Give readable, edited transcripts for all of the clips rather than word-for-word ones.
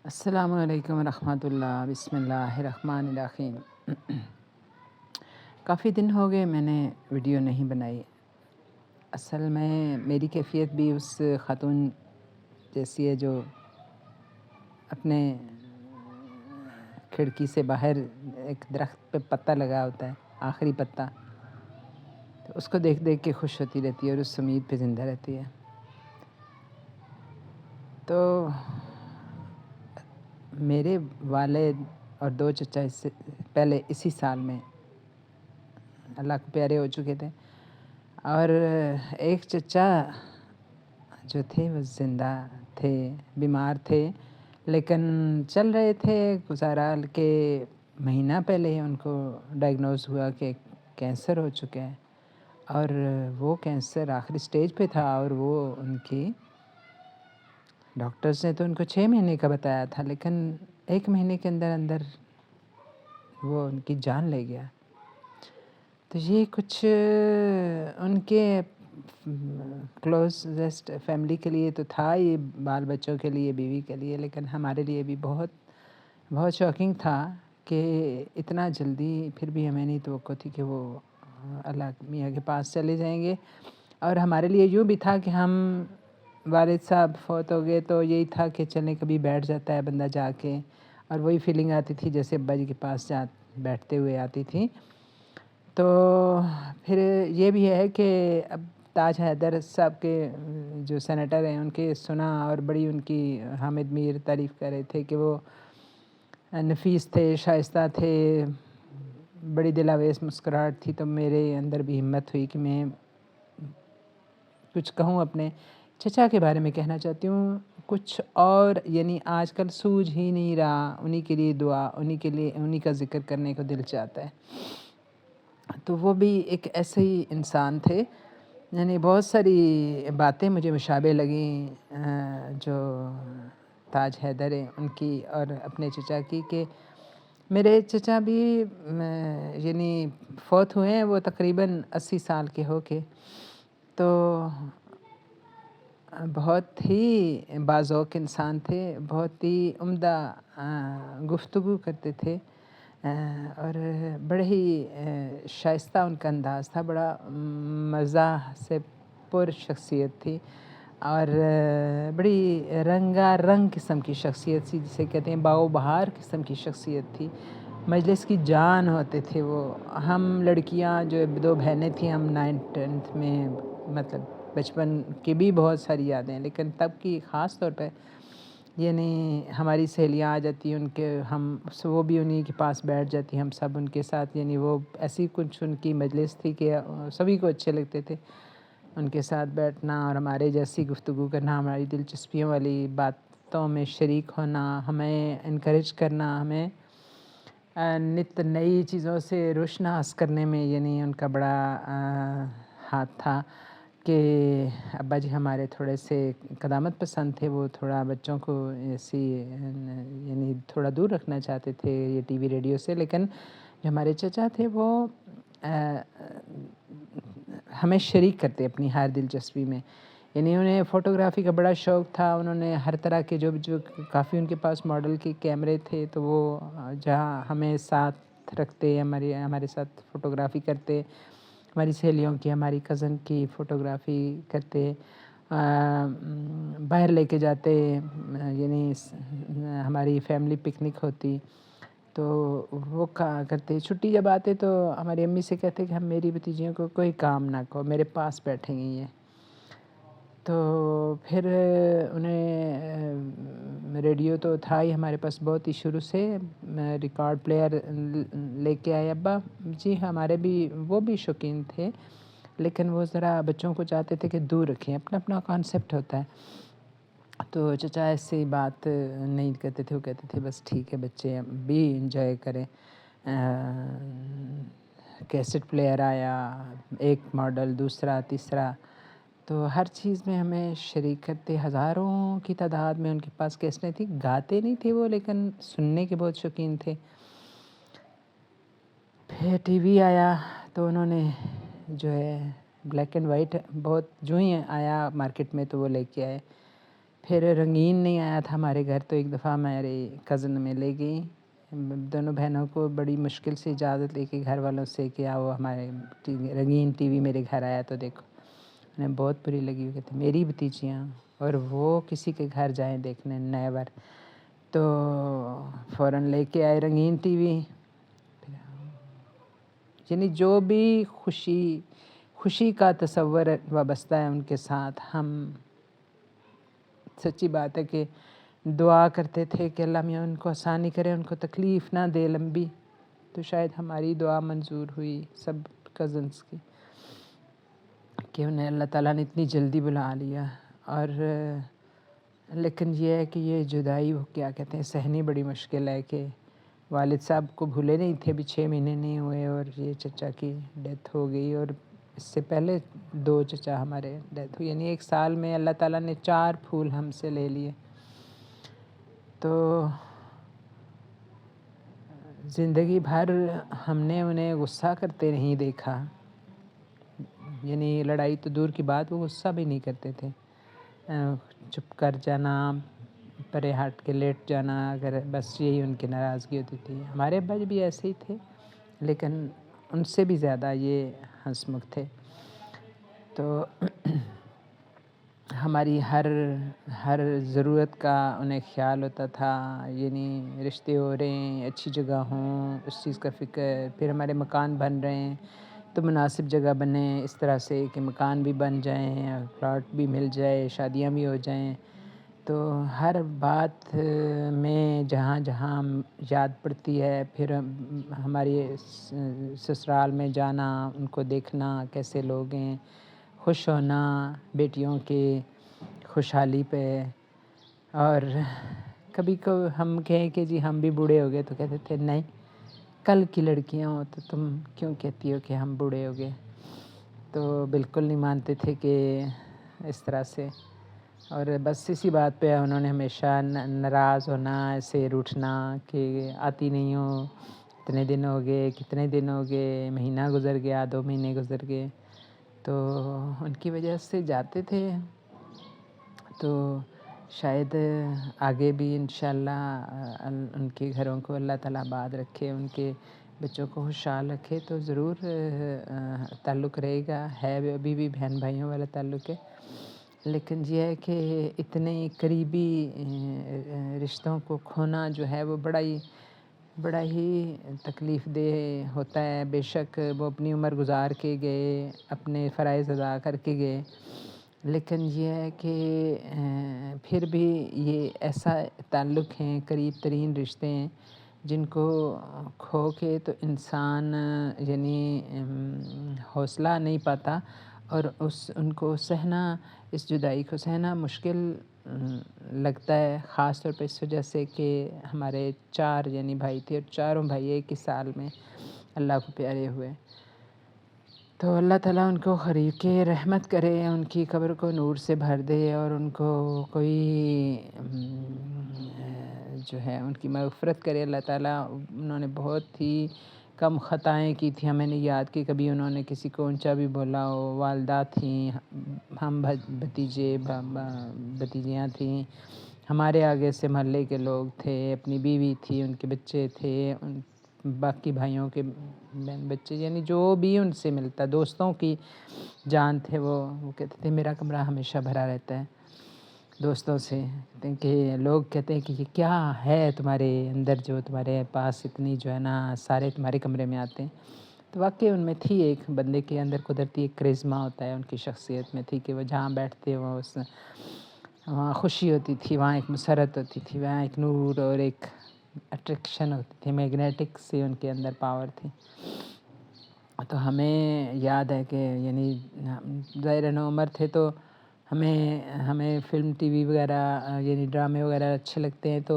السلام علیکم ورحمۃ اللہ، بسم اللہ الرحمن الرحیم۔ کافی دن ہو گئے میں نے ویڈیو نہیں بنائی۔ اصل میں میری کیفیت بھی اس خاتون جیسی ہے جو اپنے کھڑکی سے باہر ایک درخت پہ پتہ لگا ہوتا ہے، آخری پتہ، تو اس کو دیکھ دیکھ کے خوش ہوتی رہتی ہے اور اس امید پہ زندہ رہتی ہے۔ تو میرے والد اور دو چچا اس سے پہلے اسی سال میں اللہ کو پیارے ہو چکے تھے، اور ایک چچا جو تھے وہ زندہ تھے، بیمار تھے، لیکن چل رہے تھے گزارا کے مہینہ پہلے ہی ان کو ڈائگنوز ہوا کہ کینسر ہو چکا ہے، اور وہ کینسر آخری سٹیج پہ تھا، اور وہ ان کی ڈاکٹرز نے تو ان کو 6 مہینے کا بتایا تھا، لیکن 1 مہینے کے اندر اندر وہ ان کی جان لے گیا۔ تو یہ کچھ ان کے کلوزسٹ فیملی کے لیے تو تھا، یہ بال بچوں کے لیے، بیوی کے لیے، لیکن ہمارے لیے بھی بہت بہت شاکنگ تھا کہ اتنا جلدی پھر بھی ہمیں نہیں توقع تھی کہ وہ اللہ میاں کے پاس چلے جائیں گے۔ اور ہمارے لیے یوں بھی تھا کہ ہم والد صاحب فوت ہو گئے تو یہی تھا کہ چلیں کبھی بیٹھ جاتا ہے بندہ جا کے، اور وہی فیلنگ آتی تھی جیسے ابا جی کے پاس بیٹھتے ہوئے آتی تھی۔ تو پھر یہ بھی ہے کہ اب تاج حیدر صاحب کے جو سینیٹر ہیں ان کے سنا، اور بڑی ان کی حامد میر تعریف کر رہے تھے کہ وہ نفیس تھے، شائستہ تھے، بڑی دلاویز مسکراہٹ تھی، تو میرے اندر بھی ہمت ہوئی کہ میں کچھ کہوں اپنے چچا کے بارے میں کہنا چاہتی ہوں کچھ، اور یعنی آج کل سوجھ ہی نہیں رہا، انہی کے لیے دعا، انہی کا ذکر کرنے کو دل چاہتا ہے۔ تو وہ بھی ایک ایسے ہی انسان تھے، یعنی بہت ساری باتیں مجھے مشابہ لگیں جو تاج حیدر ہیں ان کی اور اپنے چچا کی، کہ میرے چچا بھی یعنی فوت ہوئے ہیں وہ تقریباً 80 سال کے ہو کے، تو بہت ہی باذوق انسان تھے، بہت ہی عمدہ گفتگو کرتے تھے، اور بڑے ہی شائستہ ان کا انداز تھا، بڑا مزاح سے پر شخصیت تھی، اور بڑی رنگا رنگ قسم کی شخصیت تھی، جسے کہتے ہیں باؤ بہار قسم کی شخصیت تھی، مجلس کی جان ہوتے تھے وہ۔ ہم لڑکیاں جو 2 بہنیں تھیں، ہم 9th 10th میں، مطلب بچپن کی بھی بہت ساری یادیں ہیں، لیکن تب کی خاص طور پہ یعنی ہماری سہیلیاں آ جاتی ان کے، وہ بھی انہی کے پاس بیٹھ جاتی، ہم سب ان کے ساتھ، یعنی وہ ایسی کچھ ان کی مجلس تھی کہ سبھی کو اچھے لگتے تھے ان کے ساتھ بیٹھنا، اور ہمارے جیسی گفتگو کرنا، ہماری دلچسپیوں والی باتوں میں شریک ہونا، ہمیں انکریج کرنا، ہمیں نت نئی چیزوں سے روشناس کرنے میں یعنی ان کا بڑا ہاتھ تھا، کہ ابا جی ہمارے تھوڑے سے قدامت پسند تھے، وہ تھوڑا بچوں کو ایسی یعنی تھوڑا دور رکھنا چاہتے تھے یہ ٹی وی ریڈیو سے، لیکن جو ہمارے چچا تھے وہ ہمیں شریک کرتے اپنی ہر دلچسپی میں، یعنی انہیں فوٹوگرافی کا بڑا شوق تھا، انہوں نے ہر طرح کے جو کافی ان کے پاس ماڈل کے کیمرے تھے، تو وہ جہاں ہمیں ساتھ رکھتے، ہمارے ساتھ فوٹوگرافی کرتے، ہماری سہیلیوں کی، ہماری کزن کی فوٹوگرافی کرتے، باہر لے کے جاتے، یعنی ہماری فیملی پکنک ہوتی تو وہ کرتے، چھٹی جب آتے تو ہماری امی سے کہتے کہ ہم میری بھتیجیوں کو کوئی کام نہ کہو، میرے پاس بیٹھیں گی یہ۔ تو پھر انہیں ریڈیو تو تھا ہی ہمارے پاس بہت ہی شروع سے، ریکارڈ پلیئر لے کے آئے ابا جی، ہمارے بھی وہ بھی شوقین تھے، لیکن وہ ذرا بچوں کو چاہتے تھے کہ دور رکھیں، اپنا اپنا کانسیپٹ ہوتا ہے، تو چچا ایسی بات نہیں کرتے تھے، وہ کہتے تھے بس ٹھیک ہے بچے بھی انجوائے کریں۔ کیسٹ پلیئر آیا، ایک ماڈل، دوسرا، تیسرا، تو ہر چیز میں ہمیں شریک کرتے، ہزاروں کی تعداد میں ان کے پاس کیسٹیں تھیں، گاتے نہیں تھے وہ لیکن سننے کے بہت شوقین تھے۔ پھر ٹی وی آیا تو انہوں نے جو ہے بلیک اینڈ وائٹ بہت جو ہی آیا مارکیٹ میں تو وہ لے کے آئے، پھر رنگین نہیں آیا تھا ہمارے گھر، تو ایک دفعہ میرے کزن میں لے گئی دونوں بہنوں کو، بڑی مشکل سے اجازت لے کے گھر والوں سے کہ آؤ ہمارے رنگین ٹی وی میرے گھر آیا تو دیکھو. انہیں بہت بری لگی. وہ کہتے میری بھتیجیاں اور وہ کسی کے گھر جائیں دیکھنے نیور. تو فوراً لے کے آئے رنگین ٹی وی. یعنی جو بھی خوشی کا تصور وابستہ ہے ان کے ساتھ، ہم سچی بات ہے کہ دعا کرتے تھے کہ اللہ میاں ان کو آسانی کرے، ان کو تکلیف نہ دے لمبی. تو شاید ہماری دعا منظور ہوئی سب کزنس کی کہ انہیں اللہ تعالیٰ نے اتنی جلدی بلا لیا. اور لیکن یہ ہے کہ یہ جدائی وہ کیا کہتے ہیں سہنی بڑی مشکل ہے کہ والد صاحب کو بھولے نہیں تھے، ابھی 6 مہینے نہیں ہوئے اور یہ چچا کی ڈیتھ ہو گئی. اور اس سے پہلے 2 چچا ہمارے ڈیتھ ہوئی، یعنی 1 سال میں اللہ تعالیٰ نے 4 پھول ہم سے لے لیے. تو زندگی بھر ہم نے انہیں غصہ کرتے نہیں دیکھا، یعنی لڑائی تو دور کی بات، وہ غصہ بھی نہیں کرتے تھے. چپ کر جانا، پرے ہٹ کے لیٹ جانا، اگر بس یہی ان کی ناراضگی ہوتی تھی. ہمارے ابا جی بھی ایسے ہی تھے، لیکن ان سے بھی زیادہ یہ ہنس مکھ تھے. تو ہماری ہر ضرورت کا انہیں خیال ہوتا تھا، یعنی رشتے ہو رہے ہیں اچھی جگہ ہوں اس چیز کا فکر. پھر ہمارے مکان بن رہے ہیں تو مناسب جگہ بنیں، اس طرح سے کہ مکان بھی بن جائیں، پلاٹ بھی مل جائے، شادیاں بھی ہو جائیں. تو ہر بات میں جہاں جہاں یاد پڑتی ہے، پھر ہماری سسرال میں جانا، ان کو دیکھنا کیسے لوگ ہیں، خوش ہونا بیٹیوں کے خوشحالی پہ. اور کبھی ہم کہیں کہ جی ہم بھی بوڑھے ہو گئے تو کہتے تھے نہیں، کل کی لڑکیاں ہو تو تم کیوں کہتی ہو کہ ہم بوڑھے ہو گئے. تو بالکل نہیں مانتے تھے کہ اس طرح سے. اور بس اسی بات پہ انہوں نے ہمیشہ ناراض ہونا، ایسے روٹھنا کہ آتی نہیں ہو، اتنے دن ہو گئے، کتنے دن ہو گئے، مہینہ گزر گیا، 2 مہینے گزر گئے. تو ان کی وجہ سے جاتے تھے. تو شاید آگے بھی انشاءاللہ ان کے گھروں کو اللہ تعالیٰ آباد رکھے، ان کے بچوں کو خوشحال رکھے. تو ضرور تعلق رہے گا، ہے ابھی بھی بہن بھائیوں والا تعلق ہے. لیکن یہ ہے کہ اتنے قریبی رشتوں کو کھونا جو ہے وہ بڑا ہی تکلیف دہ ہوتا ہے. بے شک وہ اپنی عمر گزار کے گئے، اپنے فرائض ادا کر کے گئے، لیکن یہ ہے کہ پھر بھی یہ ایسا تعلق ہیں، قریب ترین رشتے ہیں جن کو کھو کے تو انسان یعنی حوصلہ نہیں پاتا. اور ان کو سہنا، اس جدائی کو سہنا مشکل لگتا ہے، خاص طور پہ اس وجہ سے کہ ہمارے 4 یعنی بھائی تھے اور چاروں بھائی ایک ہی سال میں اللہ کو پیارے ہوئے. تو اللہ تعالیٰ ان کو غریق رحمت کرے، ان کی قبر کو نور سے بھر دے، اور ان کو کوئی جو ہے ان کی مغفرت کرے اللہ تعالیٰ. انہوں نے بہت ہی کم خطائیں کی تھیں، ہمیں نہیں یاد کہ کبھی انہوں نے کسی کو اونچا بھی بولا ہو. والدہ تھیں، ہم بھتیجے بھتیجیاں تھیں، ہمارے آگے سے محلے کے لوگ تھے، اپنی بیوی تھی، ان کے بچے تھے، باقی بھائیوں کے بہن بچے، یعنی جو بھی ان سے ملتا، دوستوں کی جان تھے. وہ کہتے تھے میرا کمرہ ہمیشہ بھرا رہتا ہے دوستوں سے. کہتے ہیں کہ لوگ کہتے ہیں کہ یہ کیا ہے تمہارے اندر جو تمہارے پاس اتنی جو ہے نا سارے تمہارے کمرے میں آتے ہیں. تو واقعی ان میں تھی، ایک بندے کے اندر قدرتی ایک کرزما ہوتا ہے، ان کی شخصیت میں تھی کہ وہ جہاں بیٹھتے وہاں خوشی ہوتی تھی، وہاں ایک مسرت ہوتی تھی، وہاں ایک نور اور ایک اٹریکشن ہوتی تھی، میگنیٹک سے ان کے اندر پاور تھی. تو ہمیں یاد ہے کہ یعنی ظاہر نوعمر تھے تو ہمیں فلم ٹی وی وغیرہ یعنی ڈرامے وغیرہ اچھے لگتے ہیں. تو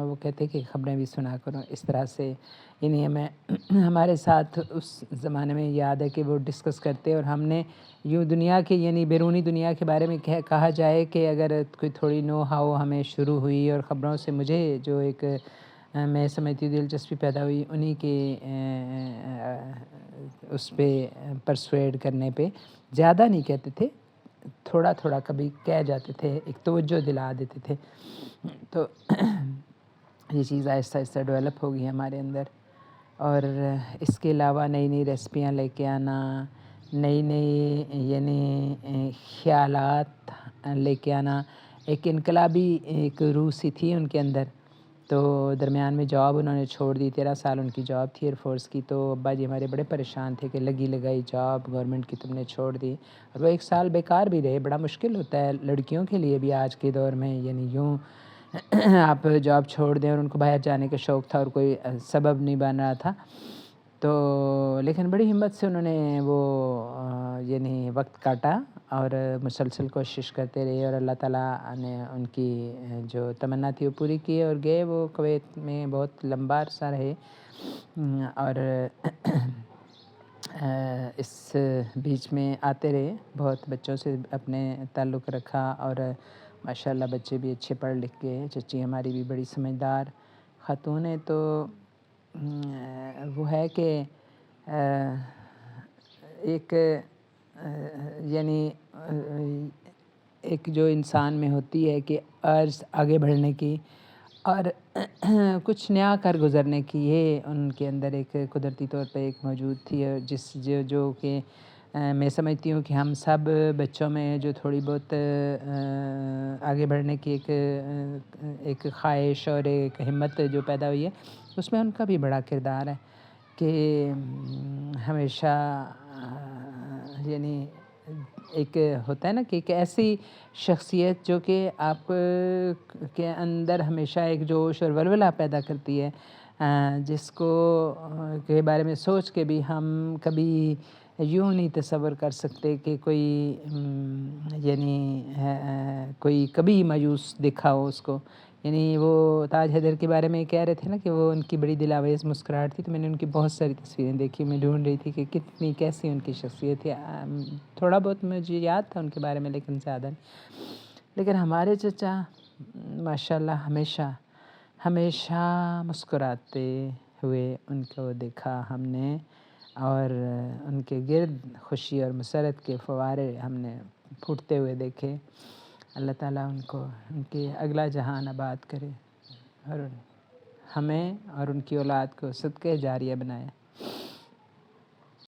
وہ کہتے کہ خبریں بھی سنا کرو اس طرح سے. یعنی ہمیں ہمارے ساتھ اس زمانے میں یاد ہے کہ وہ ڈسکس کرتے، اور ہم نے یوں دنیا کے یعنی بیرونی دنیا کے بارے میں کہا جائے کہ اگر کوئی تھوڑی نو ہاؤ ہمیں شروع ہوئی اور خبروں سے مجھے جو ایک میں سمجھتی ہوں دلچسپی پیدا ہوئی انہی کے اس پہ پرسویڈ کرنے پہ. زیادہ نہیں کہتے تھے، تھوڑا تھوڑا کبھی کہہ جاتے تھے، ایک توجہ دلا دیتے تھے. تو یہ چیز آہستہ آہستہ ڈیولپ ہوگی ہمارے اندر. اور اس کے علاوہ نئی نئی ریسپیاں لے کے آنا، نئی نئی یعنی خیالات لے کے آنا. ایک انقلابی ایک روح سی تھی ان کے اندر. تو درمیان میں جاب انہوں نے چھوڑ دی، 13 سال ان کی جاب تھی ایئر فورس کی. تو ابا جی ہمارے بڑے پریشان تھے کہ لگی لگائی جاب گورنمنٹ کی تم نے چھوڑ دی. اور وہ 1 سال بیکار بھی رہے. بڑا مشکل ہوتا ہے لڑکیوں کے لیے بھی آج کے دور میں، یعنی یوں آپ جاب چھوڑ دیں. اور ان کو باہر جانے کا شوق تھا اور کوئی سبب نہیں بن رہا تھا. تو لیکن بڑی ہمت سے انہوں نے وہ یعنی وقت کاٹا اور مسلسل کوشش کرتے رہے. اور اللہ تعالیٰ نے ان کی جو تمنا تھی وہ پوری کی اور گئے وہ کویت میں بہت لمبا عرصہ رہے. اور اس بیچ میں آتے رہے، بہت بچوں سے اپنے تعلق رکھا. اور ماشاءاللہ بچے بھی اچھے پڑھ لکھ کے. چچی ہماری بھی بڑی سمجھدار خاتون ہے. تو وہ ہے کہ ایک یعنی ایک جو انسان میں ہوتی ہے کہ عرض آگے بڑھنے کی اور کچھ نیا کر گزرنے کی، یہ ان کے اندر ایک قدرتی طور پہ ایک موجود تھی. اور جو کہ میں سمجھتی ہوں کہ ہم سب بچوں میں جو تھوڑی بہت آگے بڑھنے کی ایک خواہش اور ایک ہمت جو پیدا ہوئی ہے، اس میں ان کا بھی بڑا کردار ہے کہ ہمیشہ یعنی ایک ہوتا ہے نا کہ ایک ایسی شخصیت جو کہ آپ کے اندر ہمیشہ ایک جوش اور ولولہ پیدا کرتی ہے، جس کو کے بارے میں سوچ کے بھی ہم کبھی یوں نہیں تصور کر سکتے کہ کوئی یعنی کوئی کبھی مایوس دیکھا ہو اس کو. یعنی وہ تاج حیدر کے بارے میں کہہ رہے تھے نا کہ وہ ان کی بڑی دلاویز مسکراہٹ تھی. تو میں نے ان کی بہت ساری تصویریں دیکھی، میں ڈھونڈ رہی تھی کہ کتنی کیسی ان کی شخصیت ہے. تھوڑا بہت مجھے یاد تھا ان کے بارے میں لیکن زیادہ نہیں. لیکن ہمارے چچا ماشاءاللہ ہمیشہ مسکراتے ہوئے ان کو دیکھا ہم نے. اور ان کے گرد خوشی اور مسرت کے فوارے ہم نے پھوٹتے ہوئے دیکھے. اللہ تعالیٰ ان کو ان کے اگلا جہان آباد کرے اور ہمیں اور ان کی اولاد کو صدقہ جاریہ بنائے.